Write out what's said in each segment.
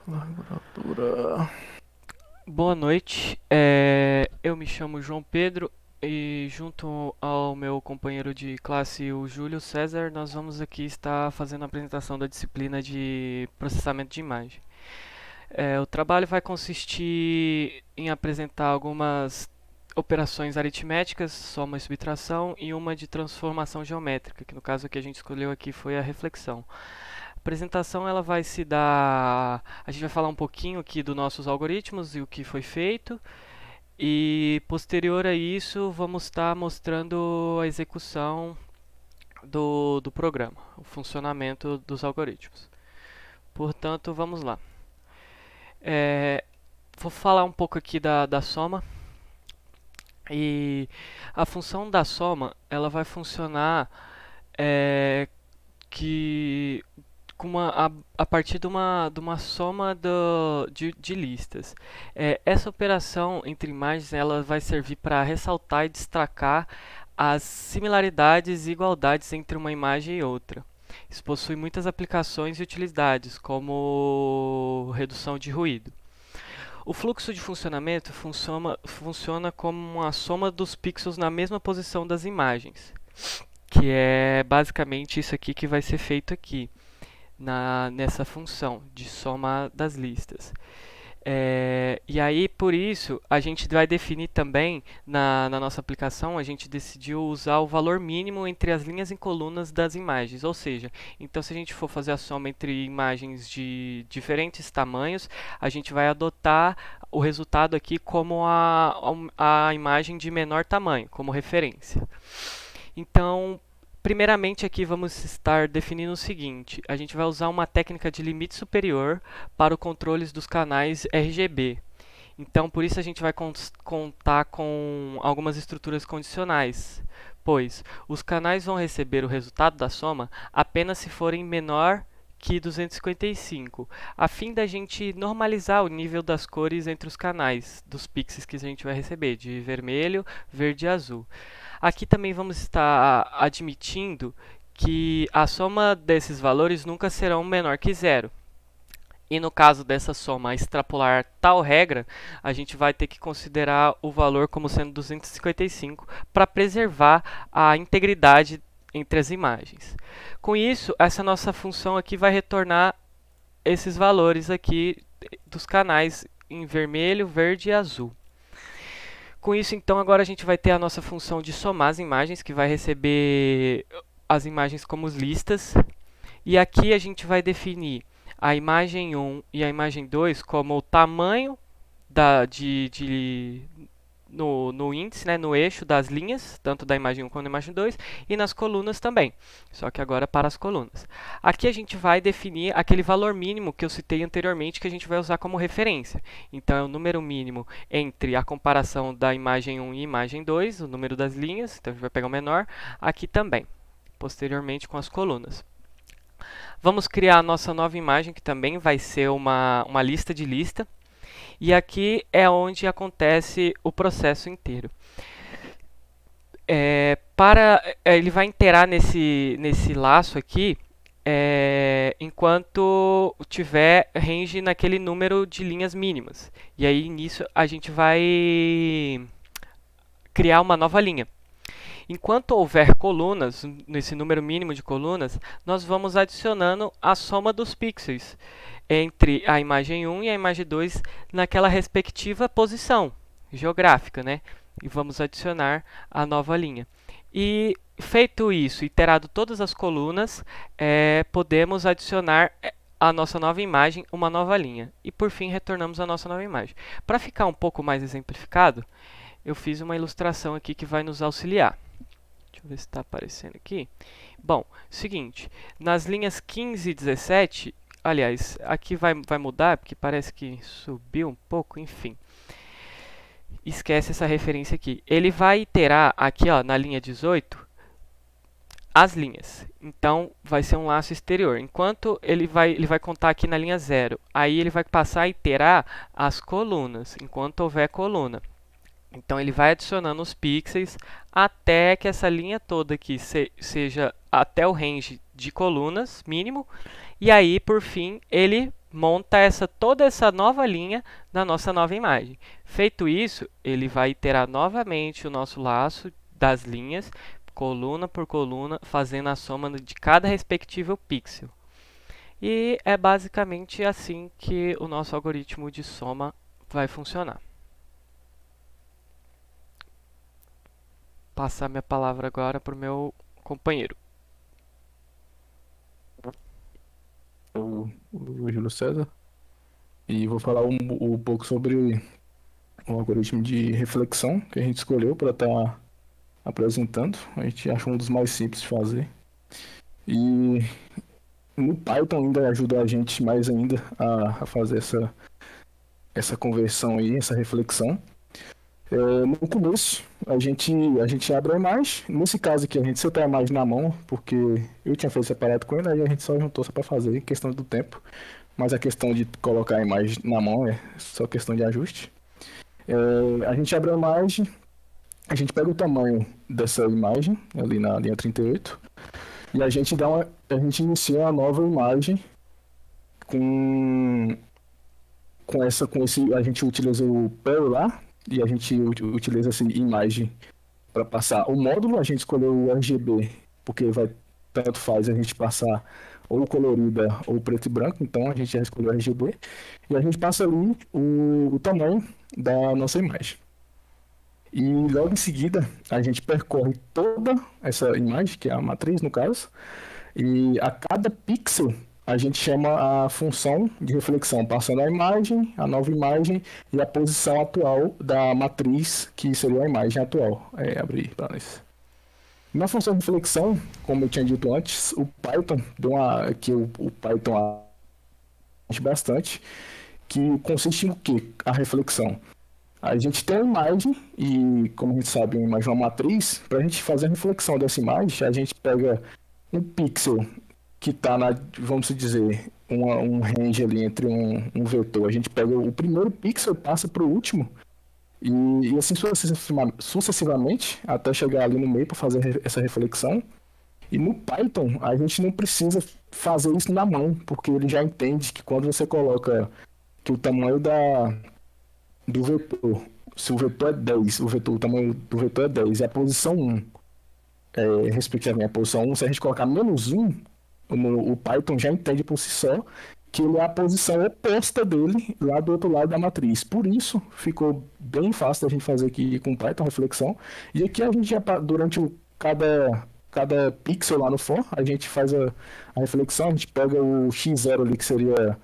Largura. Boa noite, eu me chamo João Pedro e junto ao meu companheiro de classe, o Júlio César, nós vamos aqui estar fazendo a apresentação da disciplina de processamento de imagem. O trabalho vai consistir em apresentar algumas operações aritméticas, soma e subtração, e uma de transformação geométrica, que no caso que a gente escolheu aqui foi a reflexão. A apresentação ela vai se dar. A gente vai falar um pouquinho aqui dos nossos algoritmos e o que foi feito. E posterior a isso, vamos estar mostrando a execução do programa, o funcionamento dos algoritmos. Portanto, vamos lá. É, vou falar um pouco aqui da soma. E a função da soma ela vai funcionar é, que a partir de uma soma de listas. Essa operação entre imagens ela vai servir para ressaltar e destacar as similaridades e igualdades entre uma imagem e outra. Isso possui muitas aplicações e utilidades, como redução de ruído. O fluxo de funcionamento funciona como uma soma dos pixels na mesma posição das imagens, que é basicamente isso aqui que vai ser feito aqui nessa função de soma das listas. E aí, por isso, a gente vai definir também, na nossa aplicação, a gente decidiu usar o valor mínimo entre as linhas e colunas das imagens. Ou seja, então se a gente for fazer a soma entre imagens de diferentes tamanhos, a gente vai adotar o resultado aqui como a imagem de menor tamanho, como referência. Então, primeiramente aqui vamos estar definindo o seguinte: a gente vai usar uma técnica de limite superior para o controle dos canais RGB. Então, por isso a gente vai contar com algumas estruturas condicionais, pois os canais vão receber o resultado da soma apenas se forem menor que 255, a fim da gente normalizar o nível das cores entre os canais dos pixels que a gente vai receber, de vermelho, verde e azul. Aqui também vamos estar admitindo que a soma desses valores nunca serão menor que zero. E no caso dessa soma extrapolar tal regra, a gente vai ter que considerar o valor como sendo 255 para preservar a integridade entre as imagens. Com isso, essa nossa função aqui vai retornar esses valores aqui dos canais em vermelho, verde e azul. Com isso, então, agora a gente vai ter a nossa função de somar as imagens, que vai receber as imagens como listas. E aqui a gente vai definir a imagem 1 e a imagem 2 como o tamanho no índice, né, no eixo das linhas, tanto da imagem 1 quanto da imagem 2, e nas colunas também, só que agora para as colunas. Aqui a gente vai definir aquele valor mínimo que eu citei anteriormente, que a gente vai usar como referência. Então, é o número mínimo entre a comparação da imagem 1 e imagem 2, o número das linhas, então a gente vai pegar o menor, aqui também, posteriormente com as colunas. Vamos criar a nossa nova imagem, que também vai ser uma lista de lista. E aqui é onde acontece o processo inteiro. Ele vai interar nesse laço aqui enquanto tiver range naquele número de linhas mínimas. E aí nisso a gente vai criar uma nova linha. Enquanto houver colunas, nesse número mínimo de colunas, nós vamos adicionando a soma dos pixels entre a imagem 1 e a imagem 2 naquela respectiva posição geográfica, né? E vamos adicionar a nova linha. E feito isso, iterado todas as colunas, podemos adicionar a nossa nova imagem, uma nova linha. E por fim, retornamos a nossa nova imagem. Para ficar um pouco mais exemplificado, eu fiz uma ilustração aqui que vai nos auxiliar. Deixa eu ver se está aparecendo aqui. Bom, seguinte, nas linhas 15 e 17, aliás, aqui vai mudar, porque parece que subiu um pouco, enfim. Esquece essa referência aqui. Ele vai iterar aqui, ó, na linha 18, as linhas. Então, vai ser um laço exterior. Enquanto ele vai contar aqui na linha 0. Aí ele vai passar a iterar as colunas, enquanto houver coluna. Então, ele vai adicionando os pixels até que essa linha toda aqui seja até o range de colunas mínimo. E aí, por fim, ele monta toda essa nova linha da nossa nova imagem. Feito isso, ele vai iterar novamente o nosso laço das linhas, coluna por coluna, fazendo a soma de cada respectivo pixel. E é basicamente assim que o nosso algoritmo de soma vai funcionar. Passar minha palavra agora para o meu companheiro. O Júlio César, e vou falar um pouco sobre o algoritmo de reflexão que a gente escolheu para estar apresentando. A gente acha um dos mais simples de fazer. E no Python ainda ajuda a gente mais ainda a fazer essa conversão aí, essa reflexão. No começo, a gente abre a imagem. Nesse caso aqui, a gente seta a imagem na mão, porque eu tinha feito separado com ele, aí a gente só juntou só para fazer, questão do tempo. Mas a questão de colocar a imagem na mão é só questão de ajuste. A gente abre a imagem, a gente pega o tamanho dessa imagem, ali na linha 38, e a gente inicia uma nova imagem com, a gente utiliza o Perl lá, e a gente utiliza essa imagem para passar o módulo. A gente escolheu o RGB, porque tanto faz a gente passar ou colorida ou preto e branco, então a gente já escolheu o RGB, e a gente passa ali o tamanho da nossa imagem. E logo em seguida, a gente percorre toda essa imagem, que é a matriz no caso, e a cada pixel a gente chama a função de reflexão, passando a imagem, a nova imagem e a posição atual da matriz, que seria a imagem atual. Abrir para nós. Na função de reflexão, como eu tinha dito antes, o Python o Python age bastante, que consiste no quê? A reflexão. A gente tem uma imagem e, como a gente sabe, uma imagem é uma matriz. Para a gente fazer a reflexão dessa imagem, a gente pega um pixel que está vamos dizer, um range ali entre um vetor. A gente pega o primeiro pixel e passa para o último, e assim sucessivamente, até chegar ali no meio para fazer essa reflexão. E no Python, a gente não precisa fazer isso na mão, porque ele já entende que quando você coloca que o tamanho do vetor, se o vetor é 10, o tamanho do vetor é 10 e a posição 1, respectivamente a posição 1, se a gente colocar -1, o Python já entende por si só que ele é a posição oposta dele lá do outro lado da matriz. Por isso, ficou bem fácil a gente fazer aqui com o Python reflexão. E aqui a gente já, durante cada pixel lá no for, a gente faz a reflexão, a gente pega o x0 ali, que seria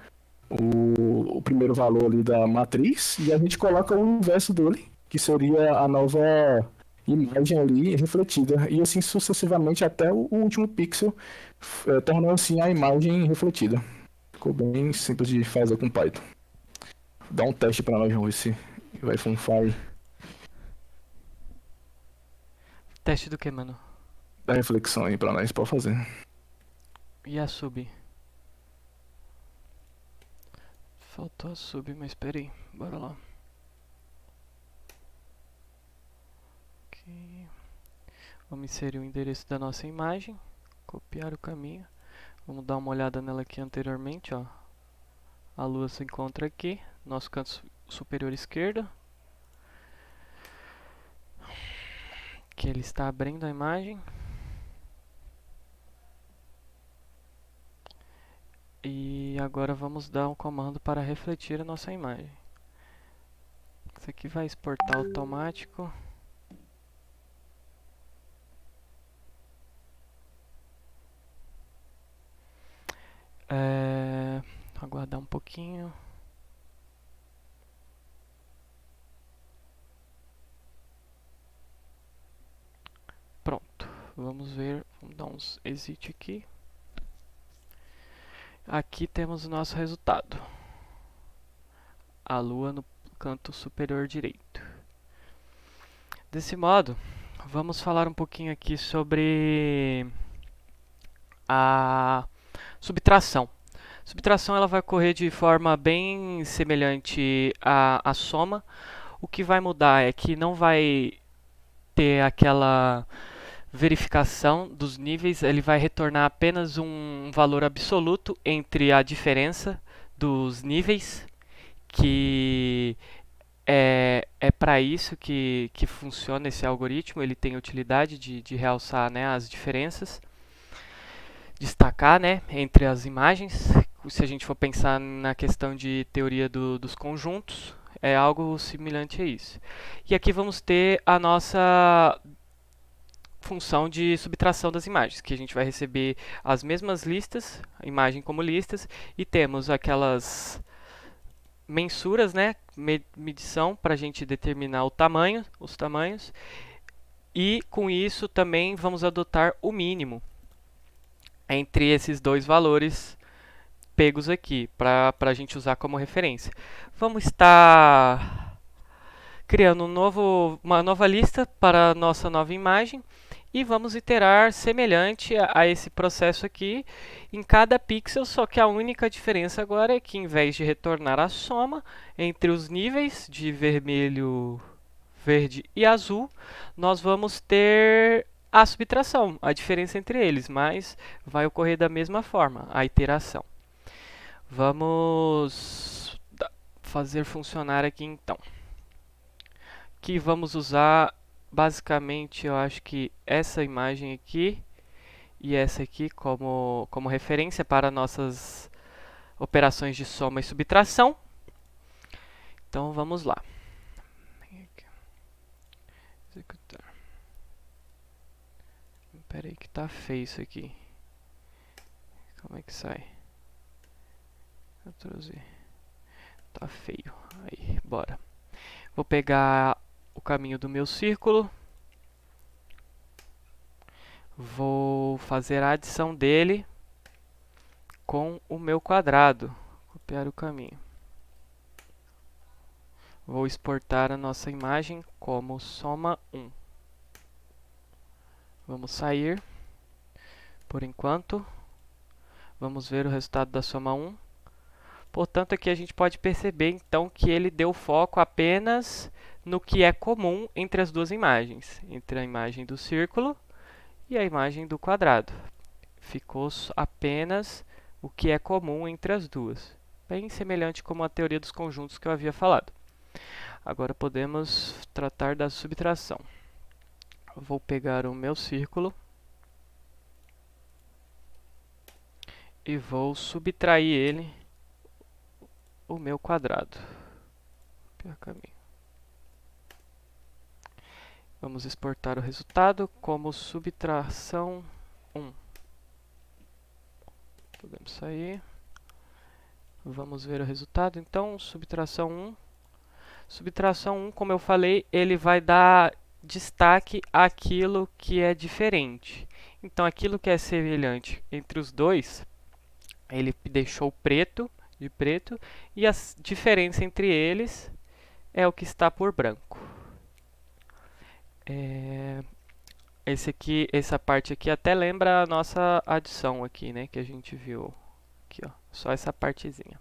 o primeiro valor ali da matriz, e a gente coloca o inverso dele, que seria a nova imagem ali refletida, e assim sucessivamente até o último pixel, tornando assim a imagem refletida. Ficou bem simples de fazer com Python. Dá um teste para nós, vamos ver se vai funcionar. Teste do que, mano? Dá reflexão aí para nós, pode fazer. E a sub? Faltou a sub, mas peraí, bora lá. Okay. Vamos inserir o endereço da nossa imagem, copiar o caminho. Vamos dar uma olhada nela aqui anteriormente, ó. A lua se encontra aqui, nosso canto superior esquerdo. Que ele está abrindo a imagem. E agora vamos dar um comando para refletir a nossa imagem. Isso aqui vai exportar automático. Aguardar um pouquinho. Pronto, vamos ver, vamos dar uns exit aqui. Aqui temos o nosso resultado. A lua no canto superior direito. Desse modo, vamos falar um pouquinho aqui sobre a subtração. Subtração ela vai ocorrer de forma bem semelhante à soma. O que vai mudar é que não vai ter aquela verificação dos níveis, ele vai retornar apenas um valor absoluto entre a diferença dos níveis, que é para isso que funciona esse algoritmo. Ele tem a utilidade de realçar, né, as diferenças, destacar, né, entre as imagens. Se a gente for pensar na questão de teoria dos conjuntos, é algo semelhante a isso. E aqui vamos ter a nossa função de subtração das imagens, que a gente vai receber as mesmas listas, a imagem como listas, e temos aquelas mensuras, né, medição para a gente determinar o tamanho, os tamanhos, e com isso também vamos adotar o mínimo entre esses dois valores pegos aqui, para a gente usar como referência. Vamos estar criando uma nova lista para a nossa nova imagem, e vamos iterar semelhante a esse processo aqui em cada pixel, só que a única diferença agora é que, em vez de retornar a soma entre os níveis de vermelho, verde e azul, nós vamos ter a subtração, a diferença entre eles, mas vai ocorrer da mesma forma, a iteração. Vamos fazer funcionar aqui então. Aqui vamos usar basicamente, eu acho que essa imagem aqui e essa aqui como referência para nossas operações de soma e subtração. Então vamos lá. Executar. Espera aí que tá feio isso aqui. Como é que sai? Ctrl Z. Tá feio. Aí, bora. Vou pegar o caminho do meu círculo. Vou fazer a adição dele com o meu quadrado. Copiar o caminho. Vou exportar a nossa imagem como soma 1. Vamos sair. Por enquanto. Vamos ver o resultado da soma 1. Portanto, aqui a gente pode perceber então que ele deu foco apenas no que é comum entre as duas imagens, entre a imagem do círculo e a imagem do quadrado. Ficou apenas o que é comum entre as duas, bem semelhante como a teoria dos conjuntos que eu havia falado. Agora podemos tratar da subtração. Vou pegar o meu círculo e vou subtrair ele o meu quadrado. Vamos exportar o resultado como subtração 1. Podemos sair. Vamos ver o resultado. Então, subtração 1. Subtração 1, como eu falei, ele vai dar destaque àquilo que é diferente. Então, aquilo que é semelhante entre os dois, ele deixou preto de preto, e a diferença entre eles é o que está por branco. Essa parte aqui até lembra a nossa adição aqui, né, que a gente viu aqui, ó, só essa partezinha.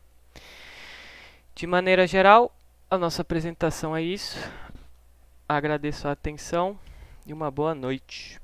De maneira geral, a nossa apresentação é isso. Agradeço a atenção e uma boa noite.